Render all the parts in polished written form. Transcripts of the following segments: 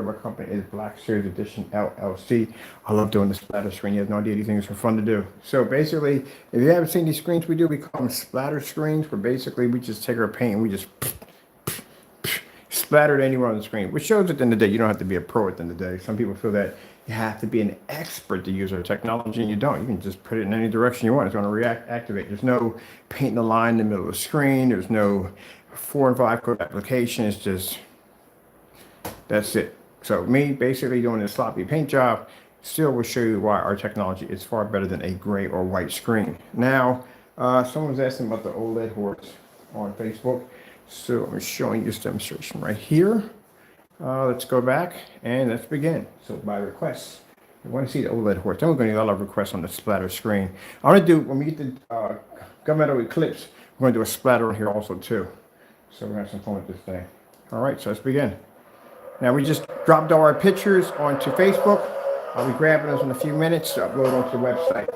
of our company is Black Series Edition LLC. I love doing the splatter screen. You have no idea, these things are fun to do. So basically, if you haven't seen these screens we do, we call them splatter screens, where basically we just take our paint and we just splattered anywhere on the screen, which shows at the end of the day, you don't have to be a pro at the end of the day. Some people feel that you have to be an expert to use our technology, and you don't. You can just put it in any direction you want. It's going to activate. There's no painting a line in the middle of the screen. There's no 4 and 5 code application. It's just, that's it. So me basically doing this sloppy paint job still will show you why our technology is far better than a gray or white screen. Now, someone was asking about the OLED horse on Facebook. So I'm showing you this demonstration right here. Let's go back and let's begin. So by request, I want to see the OLED horse. Then we're going to get a lot of requests on the splatter screen. I want to do, when we get the gunmetal eclipse, we're going to do a splatter on here also too. So we're going to have some fun with this thing. All right, so let's begin. Now we just dropped all our pictures onto Facebook. I'll be grabbing those in a few minutes to upload onto the website.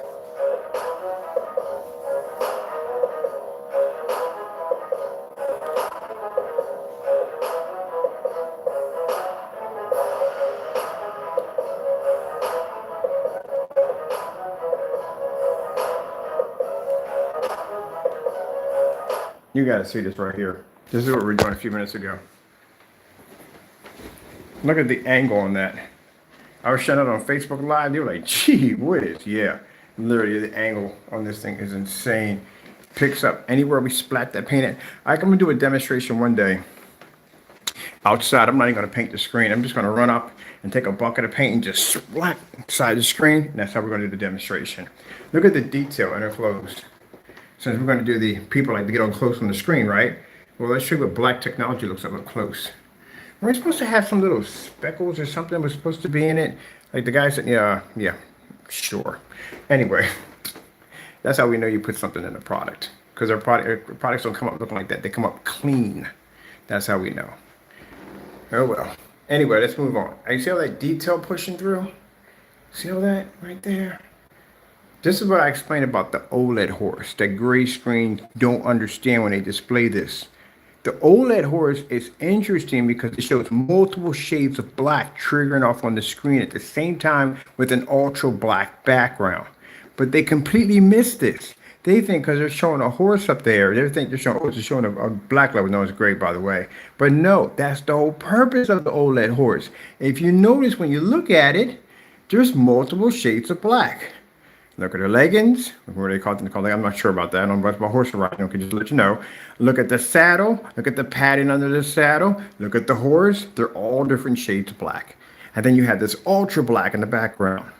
You got to see this right here. This is what we were doing a few minutes ago. Look at the angle on that. I was showing it on Facebook Live. They were like, gee whiz. Yeah, literally the angle on this thing is insane. Picks up anywhere we splat that paint at. I'm going to do a demonstration one day outside. I'm not even going to paint the screen. I'm just going to run up and take a bucket of paint and just splat inside the screen. And that's how we're going to do the demonstration. Look at the detail and it flows. Since we're going to do the people like to get on close on the screen, right? Well, let's show you what black technology looks like up close. We're supposed to have some little speckles or something was supposed to be in it. Like the guy said, yeah, sure. Anyway, that's how we know you put something in the product. Because our products don't come up looking like that. They come up clean. That's how we know. Oh, well. Anyway, let's move on. You see all that detail pushing through? See all that right there? This is what I explained about the OLED horse. That gray screen don't understand when they display this. The OLED horse is interesting because it shows multiple shades of black triggering off on the screen at the same time with an ultra black background. But they completely miss this. They think because they're showing a horse up there, they think they're showing, oh, it's showing a black level. No, it's gray, by the way. But no, that's the whole purpose of the OLED horse. If you notice when you look at it, there's multiple shades of black. Look at her leggings. What do they call them? I'm not sure about that. I don't know about horse riding. I can just let you know. Look at the saddle. Look at the padding under the saddle. Look at the horse. They're all different shades of black. And then you have this ultra black in the background.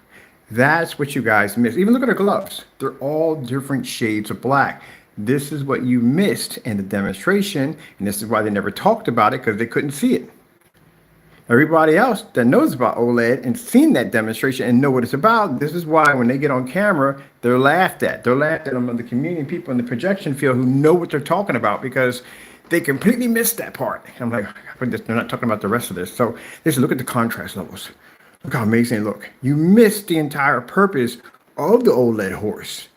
That's what you guys miss. Even look at her gloves. They're all different shades of black. This is what you missed in the demonstration. And this is why they never talked about it, because they couldn't see it. Everybody else that knows about OLED and seen that demonstration and know what it's about, this is why when they get on camera, they're laughed at. They're laughed at among the community people in the projection field who know what they're talking about because they completely missed that part. I'm like, they're not talking about the rest of this. So look at the contrast levels. Look how amazing they look. You missed the entire purpose of the OLED horse.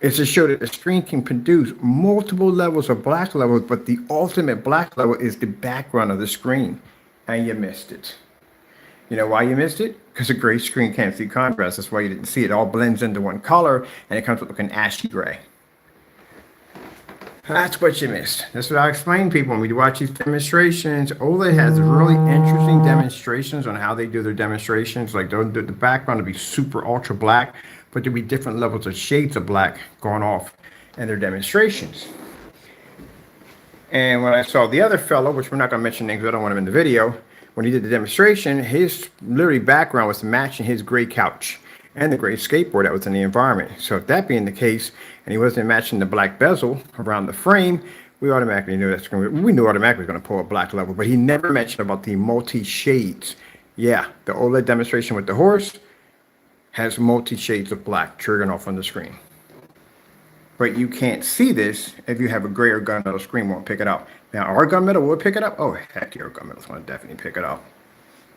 It's to show that the screen can produce multiple levels of black levels, but the ultimate black level is the background of the screen. And you missed it. You know why you missed it? Because a gray screen can't see contrast. That's why you didn't see it. It all blends into one color, and it comes up looking ashy gray. That's what you missed. That's what I explain to people when we watch these demonstrations. OLED has really interesting demonstrations on how they do their demonstrations. Like the background will be super ultra black, but there'll be different levels of shades of black going off in their demonstrations. And when I saw the other fellow, which we're not going to mention names, I don't want him in the video, when he did the demonstration, his literally background was matching his gray couch and the gray skateboard that was in the environment. So if that being the case, and he wasn't matching the black bezel around the frame, we automatically knew that's going to, we knew automatically was going to pull a black level, but he never mentioned about the multi-shades. Yeah, the OLED demonstration with the horse has multi-shades of black triggering off on the screen. But you can't see this if you have a gray or gunmetal screen, won't pick it up. Now, our gunmetal will pick it up. Oh, heck, your gunmetal's going to definitely pick it up.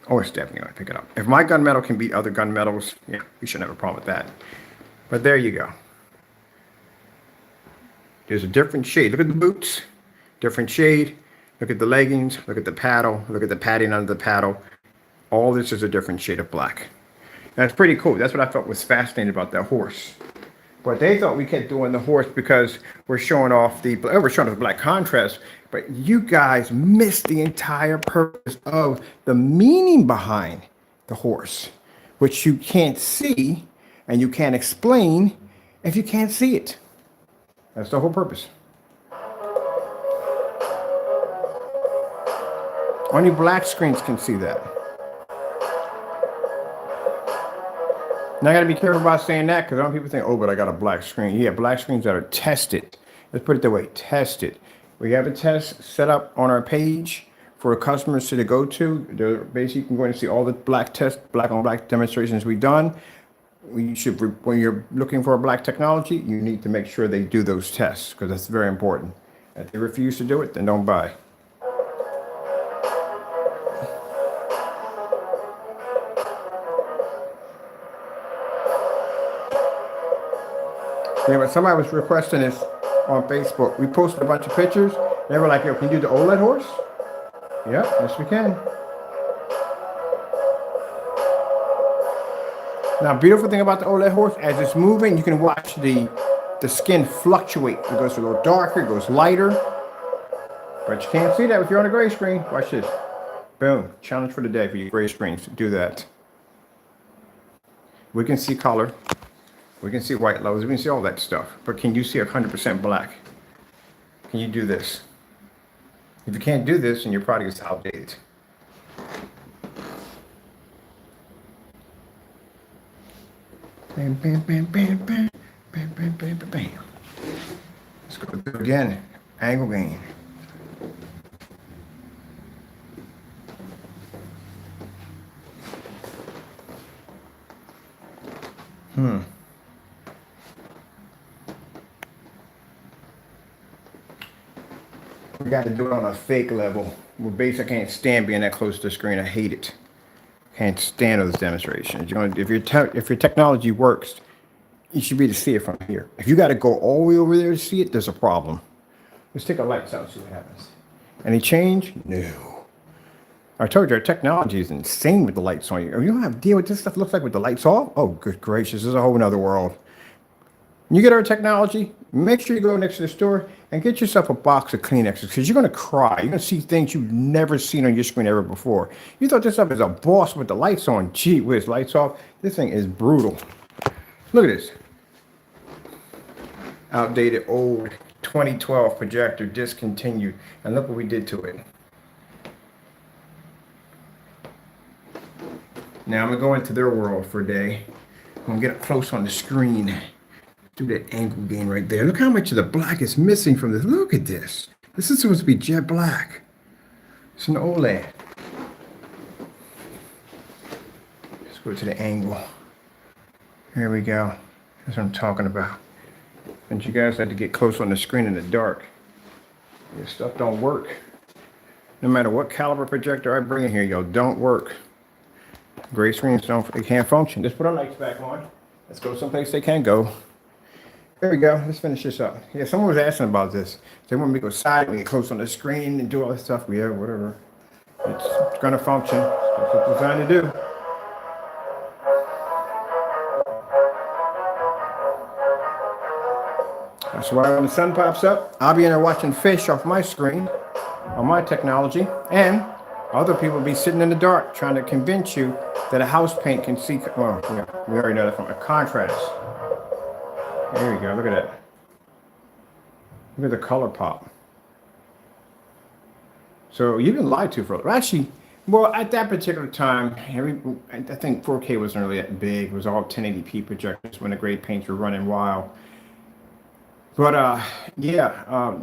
Oh, it's definitely going to pick it up. If my gunmetal can beat other gunmetals, yeah, we shouldn't have a problem with that. But there you go. There's a different shade. Look at the boots, different shade. Look at the leggings. Look at the paddle. Look at the padding under the paddle. All this is a different shade of black. That's pretty cool. That's what I thought was fascinating about that horse. But they thought we kept doing the horse because we're showing off the black contrast. But you guys missed the entire purpose of the meaning behind the horse, which you can't see and you can't explain if you can't see it. That's the whole purpose. Only black screens can see that. Now I got to be careful about saying that because some people think, oh, but I got a black screen. Yeah, black screens that are tested. Let's put it that way, tested. We have a test set up on our page for customers to go to. They're basically, you can go and see all the black on black demonstrations we've done. When you're looking for a black technology, you need to make sure they do those tests because that's very important. If they refuse to do it, then don't buy. Yeah, but somebody was requesting this on Facebook. We posted a bunch of pictures. They were like, yo, can you do the OLED horse? Yep, yes we can. Now, beautiful thing about the OLED horse, as it's moving, you can watch the skin fluctuate. It goes a little darker, it goes lighter. But you can't see that if you're on a gray screen. Watch this. Boom. Challenge for the day for you gray screens. Do that. We can see color. We can see white levels. We can see all that stuff. But can you see 100% black? Can you do this? If you can't do this, then your product is outdated. Bam, bam, bam, bam, bam, bam, bam, bam, bam, bam. Let's go through again. Angle gain. We got to do it on a fake level. Well, basically, I can't stand being that close to the screen. I hate it. Can't stand those demonstrations. If your technology works, you should be able to see it from here. If you got to go all the way over there to see it, there's a problem. Let's take our lights out and see what happens. Any change? No. I told you, our technology is insane with the lights on. You don't have to deal with this stuff looks like with the lights off? Oh, good gracious, this is a whole other world. When you get our technology, make sure you go next to the store and get yourself a box of Kleenexes because you're going to cry. You're going to see things you've never seen on your screen ever before. You thought this stuff is a boss with the lights on. Gee whiz, lights off. This thing is brutal. Look at this. Outdated, old 2012 projector discontinued. And look what we did to it. Now I'm going to go into their world for a day. I'm going to get up close on the screen. Do that angle gain right there. Look how much of the black is missing from this. Look at this. This is supposed to be jet black. It's an OLED. Let's go to the angle. Here we go. That's what I'm talking about. And you guys had to get close on the screen in the dark. This stuff don't work. No matter what caliber projector I bring in here, yo, don't work. Gray screens they can't function. Let's put our lights back on. Let's go someplace they can go. There we go. Let's finish this up. Yeah, someone was asking about this. They want me to go side, we get close on the screen and do all this stuff. Yeah, whatever. It's going to function. That's what it's designed to do. That's why when the sun pops up, I'll be in there watching fish off my screen, on my technology, and other people be sitting in the dark trying to convince you that a house paint can see, well, yeah, we already know that from a contrast. There you go, look at that. Look at the color pop. So you've been lied to for, actually, well, at that particular time, I think 4K wasn't really that big. It was all 1080p projectors when the gray paints were running wild. But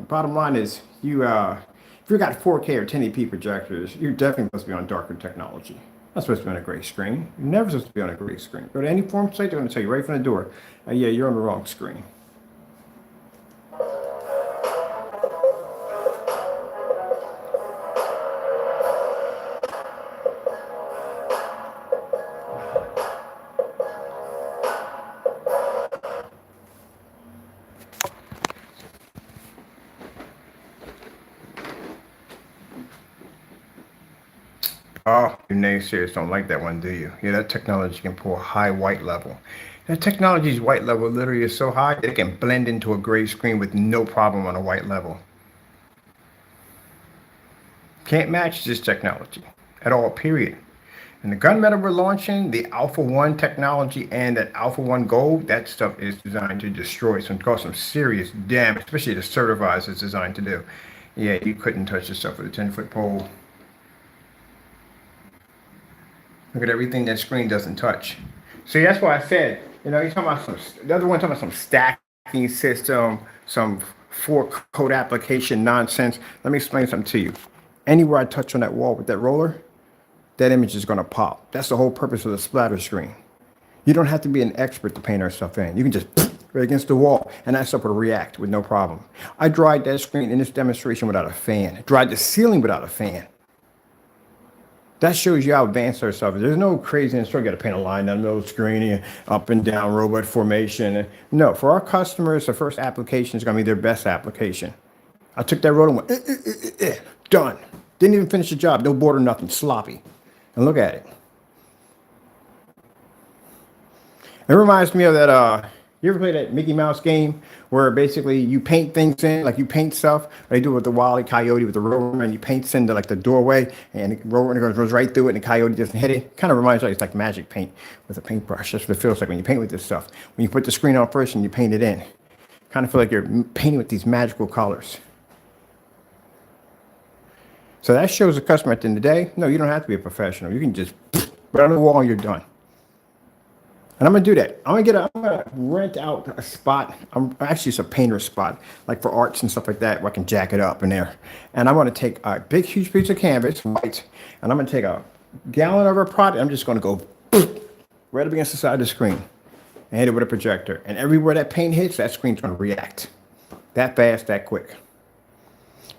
bottom line is, if you got 4K or 1080p projectors, you're definitely supposed to be on darker technology. Not supposed to be on a gray screen. You're never supposed to be on a gray screen. Go to any form site, they're going to tell you right from the door, yeah, you're on the wrong screen. Oh, you naysayers don't like that one, do you? Yeah, that technology can pull a high white level. That technology's white level literally is so high that it can blend into a gray screen with no problem on a white level. Can't match this technology at all, period. And the gunmetal we're launching, the Alpha 1 technology and that Alpha 1 Gold, that stuff is designed to destroy, some cause some serious damage, especially the certifies it's designed to do. Yeah, you couldn't touch this stuff with a 10-foot pole. Look at everything that screen doesn't touch. See, that's why I said, you're talking about the other one talking about some stacking system, some four code application nonsense. Let me explain something to you. Anywhere I touch on that wall with that roller, that image is going to pop. That's the whole purpose of the splatter screen. You don't have to be an expert to paint our stuff in. You can just right against the wall, and that stuff will react with no problem. I dried that screen in this demonstration without a fan. Dried the ceiling without a fan. That shows you how advanced our stuff is. There's no craziness. You got to paint a line down the middle of the screen, up and down, robot formation. No, for our customers, the first application is going to be their best application. I took that road and went, done. Didn't even finish the job. No border, nothing. Sloppy. And look at it. It reminds me of that, you ever play that Mickey Mouse game where basically you paint things in, like you paint stuff? They do it with the Wile E. Coyote with the rover, and you paint into like the doorway, and the rover goes right through it, and the coyote doesn't hit it. Kind of reminds me, it's like magic paint with a paintbrush. That's what it feels like when you paint with this stuff. When you put the screen on first and you paint it in. Kind of feel like you're painting with these magical colors. So that shows the customer at the end of the day, no, you don't have to be a professional. You can just right on the wall and you're done. And I'm gonna do that. I'm gonna rent out a spot. Actually, it's a painter spot, like for arts and stuff like that, where I can jack it up in there. And I'm gonna take a big, huge piece of canvas, white, and I'm gonna take a gallon of our product. I'm just gonna go right up against the side of the screen and hit it with a projector. And everywhere that paint hits, that screen's gonna react. That fast, that quick.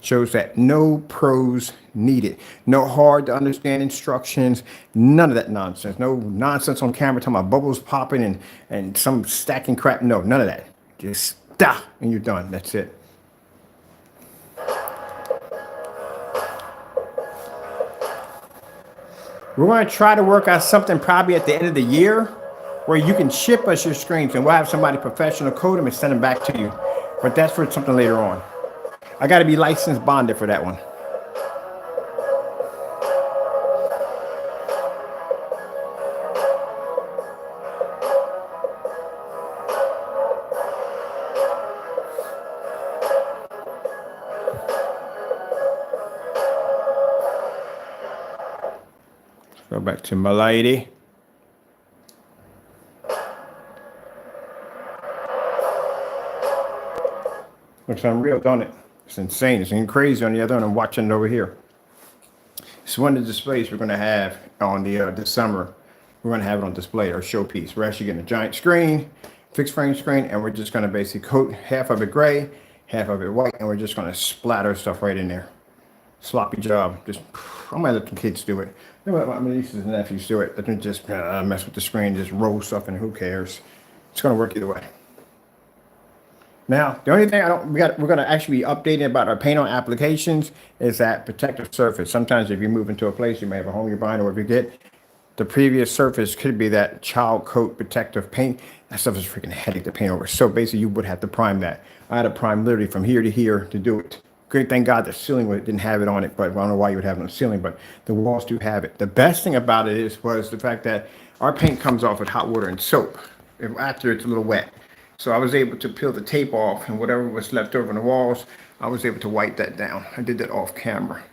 Shows that no pros needed. No hard to understand instructions. None of that nonsense. No nonsense on camera talking about bubbles popping and some stacking crap. No, none of that. Just stop and you're done. That's it. We're going to try to work out something probably at the end of the year where you can ship us your screens and we'll have somebody professional code them and send them back to you. But that's for something later on. I got to be licensed bonded for that one. Go back to my lady. Looks unreal, don't it? It's insane. It's crazy on the other end. I'm watching it over here. It's one of the displays we're going to have on the this summer. We're going to have it on display, our showpiece. We're actually getting a giant screen, fixed frame screen, and we're just going to basically coat half of it gray, half of it white, and we're just going to splatter stuff right in there. Sloppy job. Just, I'm going to let the kids do it. My nieces and nephews do it. Let me just mess with the screen, just roll stuff, and who cares? It's going to work either way. Now, the only thing we're going to actually be updating about our paint on applications is that protective surface. Sometimes if you move into a place, you may have a home you're buying, or if you get the previous surface could be that child coat protective paint. That stuff is freaking headache to paint over. So basically you would have to prime that. I had to prime literally from here to here to do it. Great, thank God the ceiling didn't have it on it, but I don't know why you would have it on the ceiling, but the walls do have it. The best thing about it was the fact that our paint comes off with hot water and soap after it's a little wet. So I was able to peel the tape off, and whatever was left over on the walls, I was able to wipe that down. I did that off camera.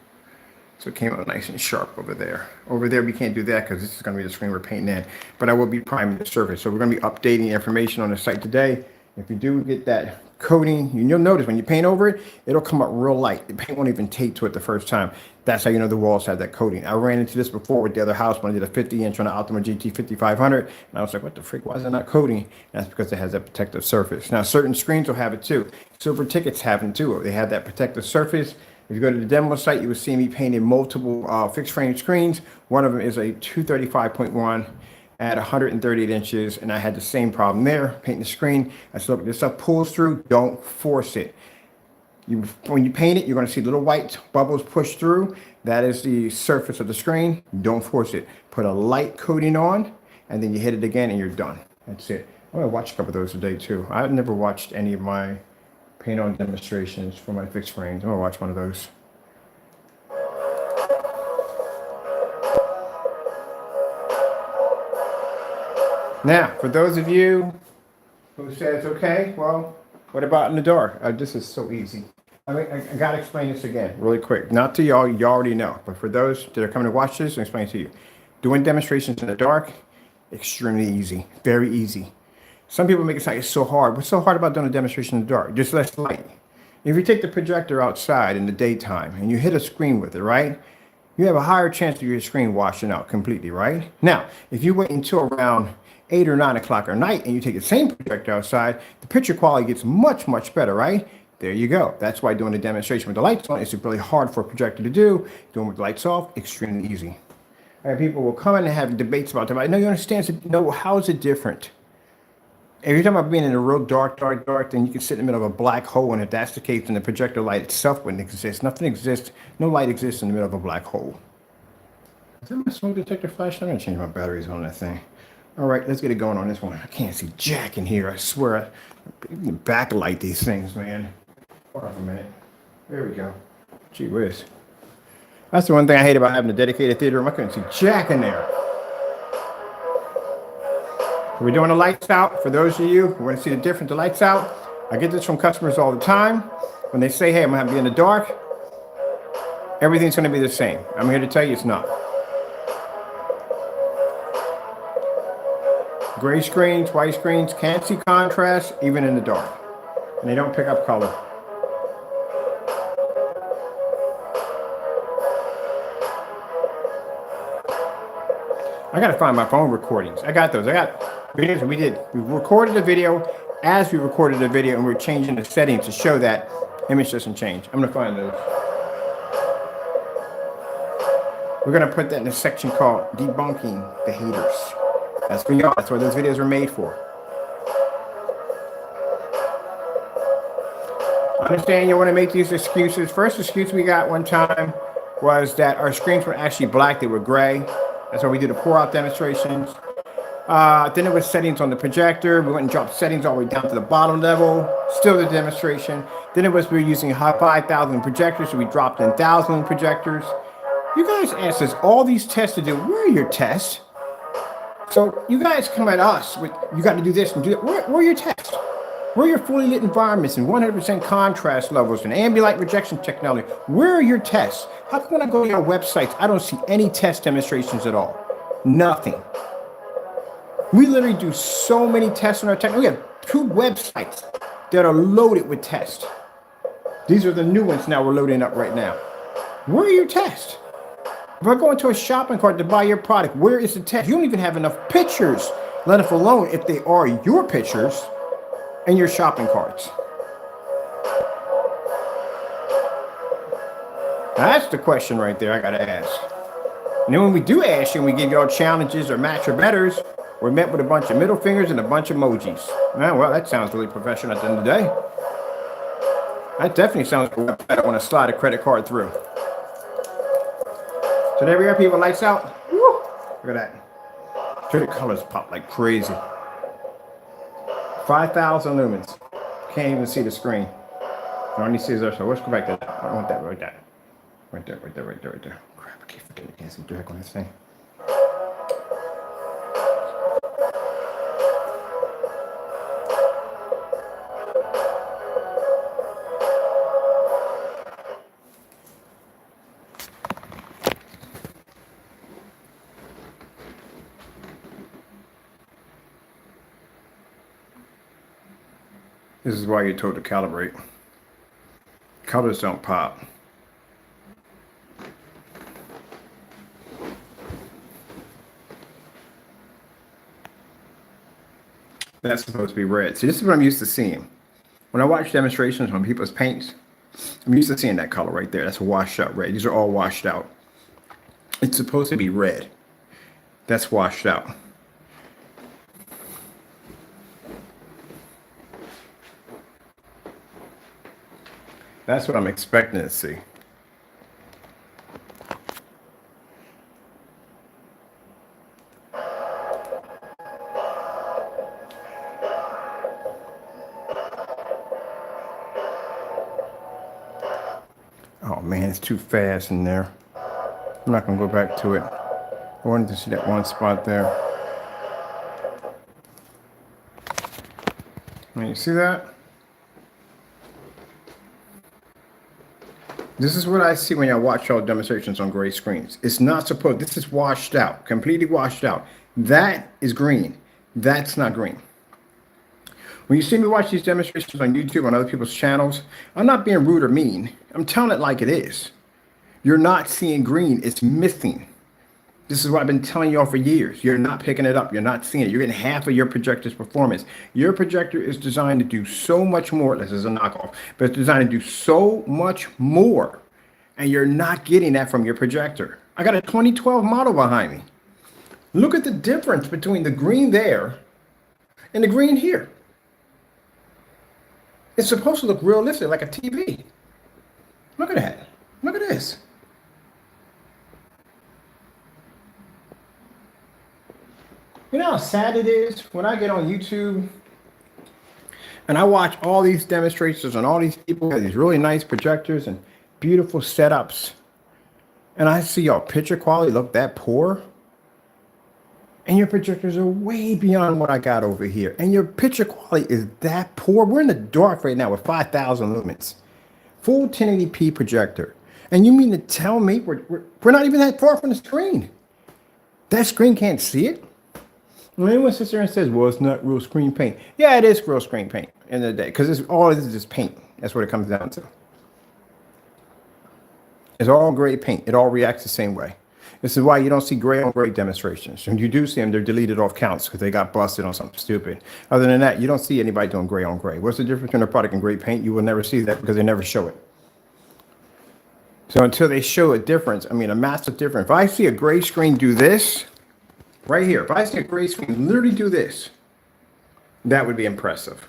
So it came out nice and sharp over there. Over there, we can't do that because this is going to be the screen we're painting in. But I will be priming the surface. So we're going to be updating the information on the site today. If you do get that coating, you'll notice when you paint over it, it'll come up real light. The paint won't even tape to it the first time. That's how you know the walls have that coating. I ran into this before with the other house when I did a 50-inch on the Ultima GT 5500, and I was like, what the freak, why is it not coating? And that's because it has that protective surface. Now, certain screens will have it too. Silver tickets have it too. They have that protective surface. If you go to the demo site, you will see me painting multiple fixed frame screens. One of them is a 235.1 at 138 inches, and I had the same problem there, painting the screen. I said, look, this stuff pulls through, don't force it. When you paint it, you're going to see little white bubbles push through. That is the surface of the screen. Don't force it. Put a light coating on, and then you hit it again, and you're done. That's it. I'm going to watch a couple of those today, too. I've never watched any of my paint-on demonstrations for my fixed frames. I'm going to watch one of those. Now, for those of you who says, okay, well, what about in the dark? This is so easy. I mean, I got to explain this again really quick. Not to y'all, you already know. But for those that are coming to watch this, I'll explain it to you. Doing demonstrations in the dark, extremely easy. Very easy. Some people make it sound like it's so hard. What's so hard about doing a demonstration in the dark? Just less light. If you take the projector outside in the daytime and you hit a screen with it, right? You have a higher chance of your screen washing out completely, right? Now, if you wait until around 8 or 9 o'clock at night and you take the same projector outside, the picture quality gets much, much better, right? There you go. That's why doing a demonstration with the lights on is really hard for a projector to do. Doing with the lights off, extremely easy. And people will come in and have debates about them. I know you understand. No, how is it different? Every time I've been in a real dark, then you can sit in the middle of a black hole, and if that's the case, then the projector light itself wouldn't exist. Nothing exists. No light exists in the middle of a black hole. Is that my smoke detector flash? I'm gonna change my batteries on that thing. All right, let's get it going on this one. I can't see jack in here. I swear. You can backlight these things, man. Hold on for a minute. There we go. Gee whiz. That's the one thing I hate about having a dedicated theater room. I couldn't see jack in there. We're doing the lights out. For those of you who want to see the difference, the lights out. I get this from customers all the time. When they say, hey, I'm going to be in the dark, everything's going to be the same. I'm here to tell you it's not. Gray screens, white screens, can't see contrast even in the dark. And they don't pick up color. I gotta find my phone recordings. I got those. I got videos we did. We recorded a video as we recorded the video, and we're changing the settings to show that image doesn't change. I'm gonna find those. We're gonna put that in a section called debunking the haters. That's for y'all. That's what those videos were made for. I understand you want to make these excuses. First excuse we got one time was that our screens were actually black. They were gray. That's why we did the pour out demonstrations. Then it was settings on the projector. We went and dropped settings all the way down to the bottom level. Still the demonstration. Then it was we were using high 5,000 projectors, so we dropped in 1,000 projectors. You guys asked us all these tests to do. Where are your tests? So you guys come at us with, you got to do this and do that. Where are your tests? Where are your fully lit environments and 100% contrast levels and ambient light rejection technology? Where are your tests? How come when I go to your websites, I don't see any test demonstrations at all? Nothing. We literally do so many tests on our technology. We have 2 websites that are loaded with tests. These are the new ones now we're loading up right now. Where are your tests? If I go into a shopping cart to buy your product, where is the test? You don't even have enough pictures, let alone if they are your pictures in your shopping carts. That's the question right there I gotta ask. And then when we do ask you and we give y'all challenges or match or betters, we're met with a bunch of middle fingers and a bunch of emojis. Well, that sounds really professional at the end of the day. That definitely sounds like a website I want to slide a credit card through. So there we are, people. Lights out. Woo! Look at that. The colors pop like crazy. 5,000 lumens. Can't even see the screen. I only see there. So let's go back to that. I want that right there. Right there. Crap, I keep forgetting. I can't see direct on this thing. This is why you're told to calibrate. Colors don't pop. That's supposed to be red. See, this is what I'm used to seeing. When I watch demonstrations on people's paints, I'm used to seeing that color right there. That's a washed out red. These are all washed out. It's supposed to be red. That's washed out. That's what I'm expecting to see. Oh man, it's too fast in there. I'm not gonna go back to it. I wanted to see that one spot there. You see that? This is what I see when I watch all demonstrations on gray screens. It's not supposed, this is washed out, completely washed out. That is green. That's not green. When you see me watch these demonstrations on YouTube, on other people's channels, I'm not being rude or mean. I'm telling it like it is. You're not seeing green. It's missing. This is what I've been telling y'all for years. You're not picking it up. You're not seeing it. You're getting half of your projector's performance. Your projector is designed to do so much more. This is a knockoff, but it's designed to do so much more. And you're not getting that from your projector. I got a 2012 model behind me. Look at the difference between the green there and the green here. It's supposed to look realistic, like a TV. Look at that. Look at this. You know how sad it is when I get on YouTube and I watch all these demonstrations and all these people have these really nice projectors and beautiful setups, and I see your picture quality look that poor, and your projectors are way beyond what I got over here, and your picture quality is that poor. We're in the dark right now with 5,000 lumens, full 1080p projector, and you mean to tell me we're not even that far from the screen? That screen can't see it? When anyone sits there and says, well, it's not real screen paint. Yeah, it is real screen paint in the day, because it's all it is just paint. That's what it comes down to. It's all gray paint. It all reacts the same way. This is why you don't see gray on gray demonstrations. When you do see them, they're deleted off counts because they got busted on something stupid. Other than that, you don't see anybody doing gray on gray. What's the difference between a product and gray paint? You will never see that because they never show it. So until they show a difference, I mean a massive difference. If I see a gray screen do this, right here, if I see a gray screen literally do this, that would be impressive.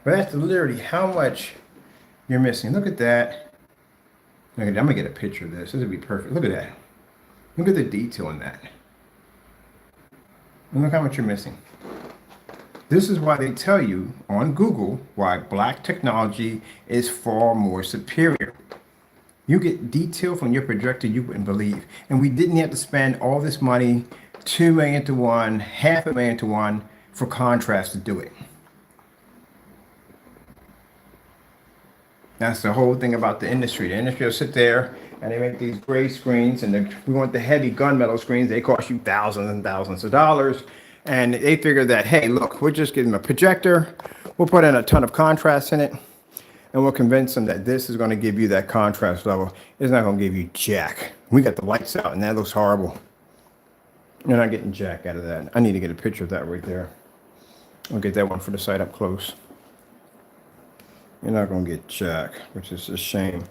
But that's literally how much you're missing. Look at that. I'm gonna get a picture of this. This would be perfect. Look at that. Look at the detail in that. And look how much you're missing. This is why they tell you on Google why black technology is far more superior. You get detail from your projector you wouldn't believe. And we didn't have to spend all this money, 2 million to 1, $500,000 to 1 for contrast to do it. That's the whole thing about the industry. The industry will sit there and they make these gray screens, and we want the heavy gunmetal screens. They cost you thousands and thousands of dollars. And they figure that, hey, look, we'll just give them a projector. We'll put in a ton of contrast in it. And we'll convince them that this is going to give you that contrast level. It's not going to give you jack. We got the lights out and that looks horrible. You're not getting jack out of that. I need to get a picture of that right there. I'll get that one for the site up close. You're not going to get jack, which is a shame.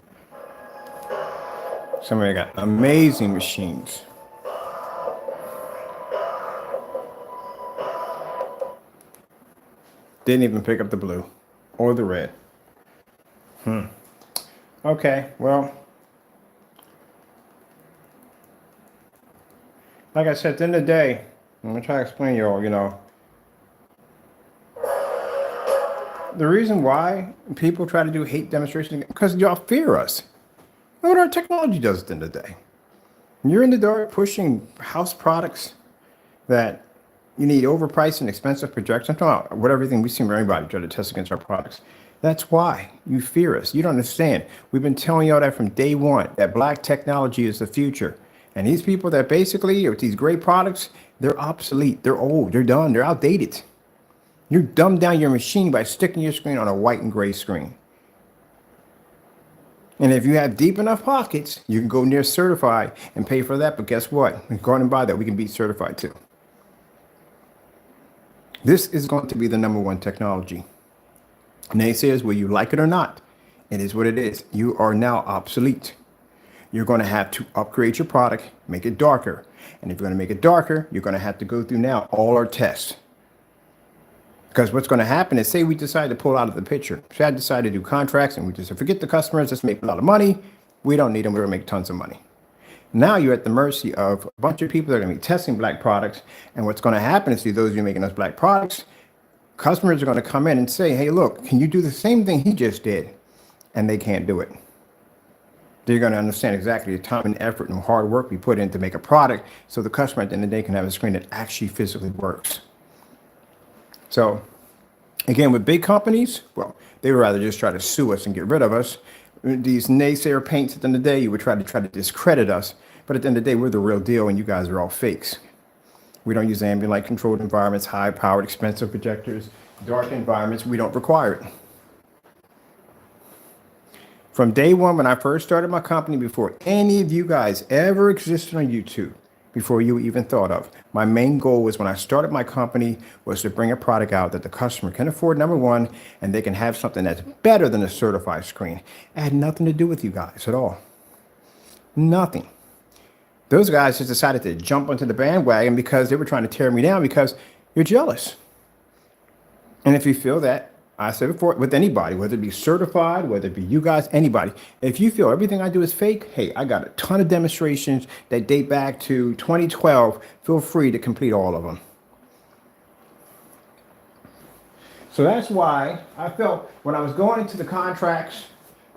Somebody got amazing machines. Didn't even pick up the blue or the red. Okay, well, like I said, at the end of the day, I'm going to try to explain to you all, the reason why people try to do hate demonstrations, because y'all fear us. Look what our technology does at the end of the day. When you're in the dark pushing house products that you need overpriced and expensive projectors. I'm talking about what everything we see from everybody try to test against our products. That's why you fear us. You don't understand. We've been telling y'all that from day one, that black technology is the future. And these people that basically, with these great products, they're obsolete, they're old, they're done, they're outdated. You dumb down your machine by sticking your screen on a white and gray screen. And if you have deep enough pockets, you can go near certified and pay for that. But guess what? We can go out and buy that. We can beat certified too. This is going to be the #1 technology. Naysayers, whether you like it or not, it is what it is. You are now obsolete. You're going to have to upgrade your product, make it darker. And if you're going to make it darker, you're going to have to go through now all our tests. Because what's going to happen is, say we decide to pull out of the picture. Say I decide to do contracts and we just forget the customers, just make a lot of money. We don't need them. We're going to make tons of money. Now you're at the mercy of a bunch of people that are going to be testing black products. And what's going to happen is, those of you making those black products, customers are going to come in and say, hey, look, can you do the same thing he just did? And they can't do it. They're going to understand exactly the time and effort and hard work we put in to make a product, so the customer at the end of the day can have a screen that actually physically works. So again, with big companies, well, they would rather just try to sue us and get rid of us. These naysayer paints at the end of the day, you would try to discredit us. But at the end of the day, we're the real deal and you guys are all fakes. We don't use ambient light controlled environments, high powered, expensive projectors, dark environments. We don't require it. From day one, when I first started my company, before any of you guys ever existed on YouTube, before you even thought of, my main goal was, when I started my company, was to bring a product out that the customer can afford, number one, and they can have something that's better than a certified screen. It had nothing to do with you guys at all. Nothing. Those guys just decided to jump onto the bandwagon because they were trying to tear me down because you're jealous. And if you feel that, I said before, with anybody, whether it be certified, whether it be you guys, anybody, if you feel everything I do is fake, hey, I got a ton of demonstrations that date back to 2012. Feel free to complete all of them. So that's why I felt, when I was going into the contracts,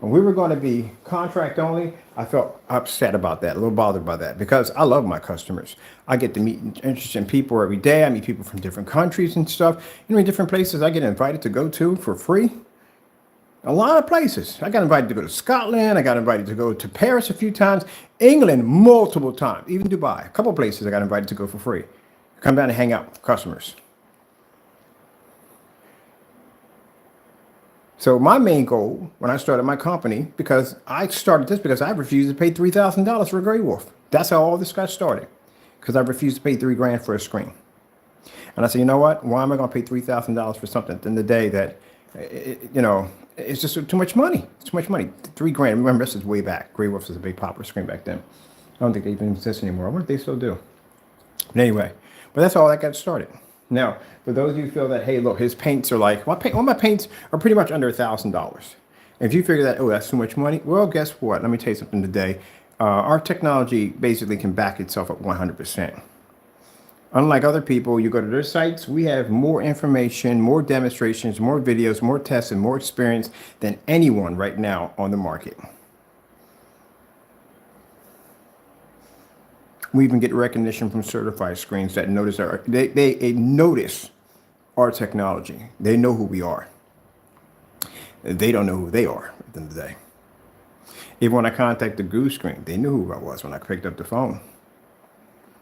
when we were going to be contract only, I felt upset about that, a little bothered by that, because I love my customers. I get to meet interesting people every day. I meet people from different countries and stuff. Different places I get invited to go to for free. A lot of places. I got invited to go to Scotland. I got invited to go to Paris a few times, England multiple times, even Dubai. A couple of places I got invited to go for free. Come down and hang out with customers. So my main goal when I started my company, because I started this because I refused to pay $3,000 for a Grey Wolf. That's how all this got started, because I refused to pay $3,000 for a screen. And I said, you know what? Why am I going to pay $3,000 for something at the end of the day that, it's just too much money. It's too much money. $3,000. Remember, this is way back. Grey Wolf was a big popular screen back then. I don't think they even exist anymore. I wonder if they still do. But anyway, that's all that got started. Now, for those of you who feel that, hey, look, his paints are like, all my paints are pretty much under $1,000. If you figure that, oh, that's too much money, well, guess what? Let me tell you something today. Our technology basically can back itself up 100%. Unlike other people, you go to their sites, we have more information, more demonstrations, more videos, more tests, and more experience than anyone right now on the market. We even get recognition from certified screens that notice they notice our technology. They know who we are. They don't know who they are at the end of the day. Even when I contacted the Goose Screen, they knew who I was when I picked up the phone.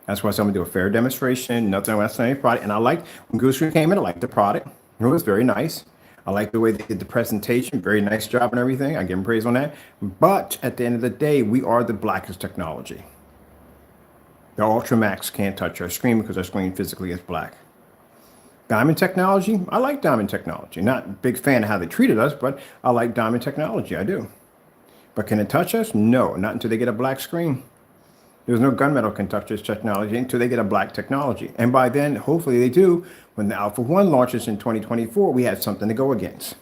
That's why someone do a fair demonstration, nothing less than any product. And I liked, when Goose Screen came in, I liked the product. It was very nice. I like the way they did the presentation. Very nice job and everything. I give them praise on that. But at the end of the day, we are the blackest technology. The Ultramax can't touch our screen because our screen physically is black. Diamond technology, I like Diamond technology. Not a big fan of how they treated us, but I like Diamond technology, I do. But can it touch us? No, not until they get a black screen. There's no gunmetal can touch this technology until they get a black technology. And by then, hopefully they do. When the Alpha 1 launches in 2024, we have something to go against.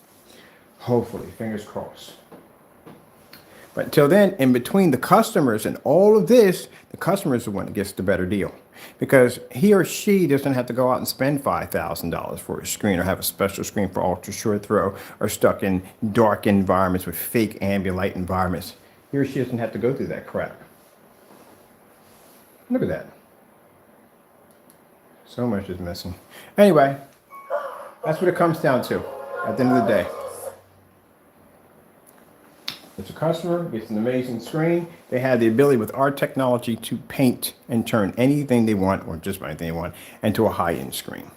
Hopefully, fingers crossed. But until then, in between the customers and all of this, the customer is the one that gets the better deal, because he or she doesn't have to go out and spend $5,000 for a screen, or have a special screen for ultra short throw, or stuck in dark environments with fake ambient light environments. He or she doesn't have to go through that crap. Look at that. So much is missing. Anyway, that's what it comes down to at the end of the day. It's a customer, gets an amazing screen. They have the ability with our technology to paint and turn anything they want, or just about anything they want, into a high-end screen.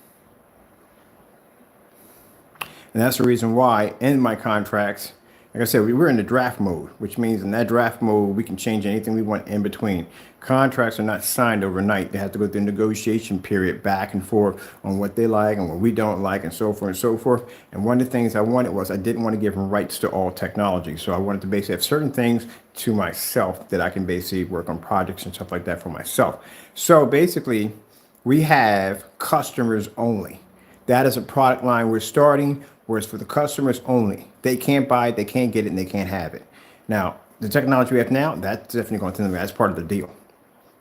And that's the reason why in my contracts, like I said, we're in the draft mode, which means in that draft mode, we can change anything we want in between. Contracts are not signed overnight. They have to go through a negotiation period back and forth on what they like and what we don't like, and so forth and so forth. And one of the things I wanted was, I didn't want to give them rights to all technology. So I wanted to basically have certain things to myself that I can basically work on projects and stuff like that for myself. So basically, we have customers only That is a product line we're starting where it's for the customers only. They can't buy it, they can't get it, and they can't have it. Now, the technology we have now, that's definitely going to them. That's part of the deal.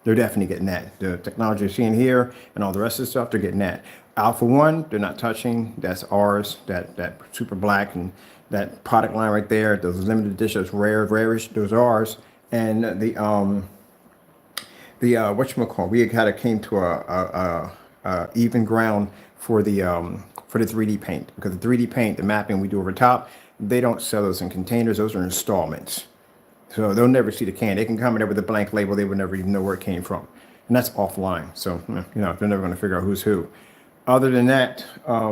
They're definitely getting that. The technology you're seeing here and all the rest of the stuff, they're getting that. Alpha 1, they're not touching. That's ours, that super black and that product line right there. Those limited edition, those rarish, those are ours. And the whatchamacallit, we kind of came to a even ground for the 3D paint, because the 3D paint, the mapping we do over top, they don't sell those in containers. Those are installments. So they'll never see the can. They can come in there with a blank label. They would never even know where it came from. And that's offline. So, you know, they're never going to figure out who's who. Other than that,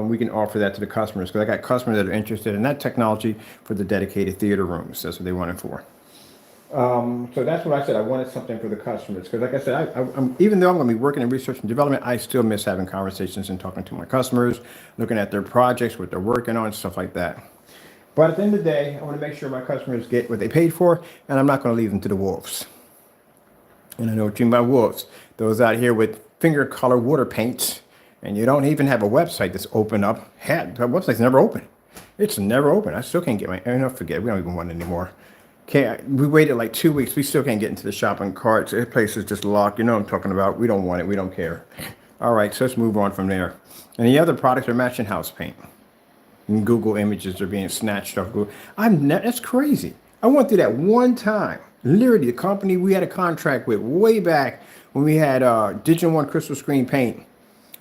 we can offer that to the customers, because I got customers that are interested in that technology for the dedicated theater rooms. That's what they want it for. So that's what I said. I wanted something for the customers, because like I said, I'm even though I'm going to be working in research and development, I still miss having conversations and talking to my customers, looking at their projects, what they're working on, stuff like that. But at the end of the day, I want to make sure my customers get what they paid for, and I'm not going to leave them to the wolves. And I know what you mean by wolves. Those out here with finger color water paints, and you don't even have a website that's open up. That website's never open. It's never open. I still can't get my, forget, we don't even want it anymore. We waited like 2 weeks. We still can't get into the shopping carts. The place is just locked. You know what I'm talking about. We don't want it. We don't care. All right, so let's move on from there. And the other products are matching house paint. And Google images are being snatched off Google. That's crazy. I went through that one time. Literally, the company we had a contract with way back when we had Digital One crystal screen paint,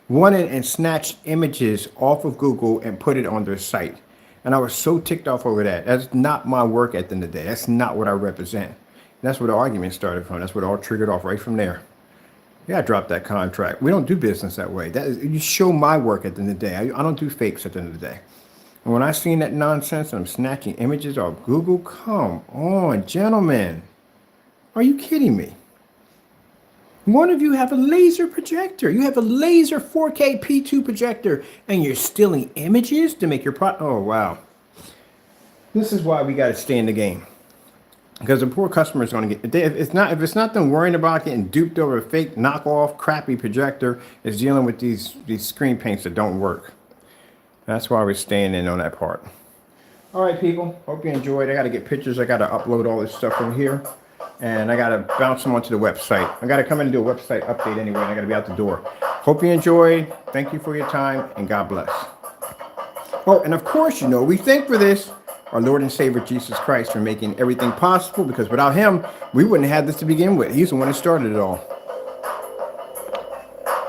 went in and snatched images off of Google and put it on their site. And I was so ticked off over that. That's not my work at the end of the day. That's not what I represent. That's where the argument started from. That's what it all triggered off right from there. Yeah, I dropped that contract. We don't do business that way. You show my work at the end of the day. I don't do fakes at the end of the day. And when I seen that nonsense and I'm snatching images off Google, come on, gentlemen. Are you kidding me? One of you have a laser projector. You have a laser 4K P2 projector, and you're stealing images to make your product. Oh, wow. This is why we got to stay in the game. Because the poor customer is going to get, if it's not them worrying about getting duped over a fake knockoff crappy projector, it's dealing with these screen paints that don't work. That's why we're staying in on that part. All right, people. Hope you enjoyed. I got to get pictures. I got to upload all this stuff from here. And I got to bounce them onto the website. I got to come in and do a website update anyway. And I got to be out the door. Hope you enjoyed. Thank you for your time. And God bless. Oh, and of course, you know, we thank for this, our Lord and Savior, Jesus Christ, for making everything possible. Because without him, we wouldn't have had this to begin with. He's the one that started it all.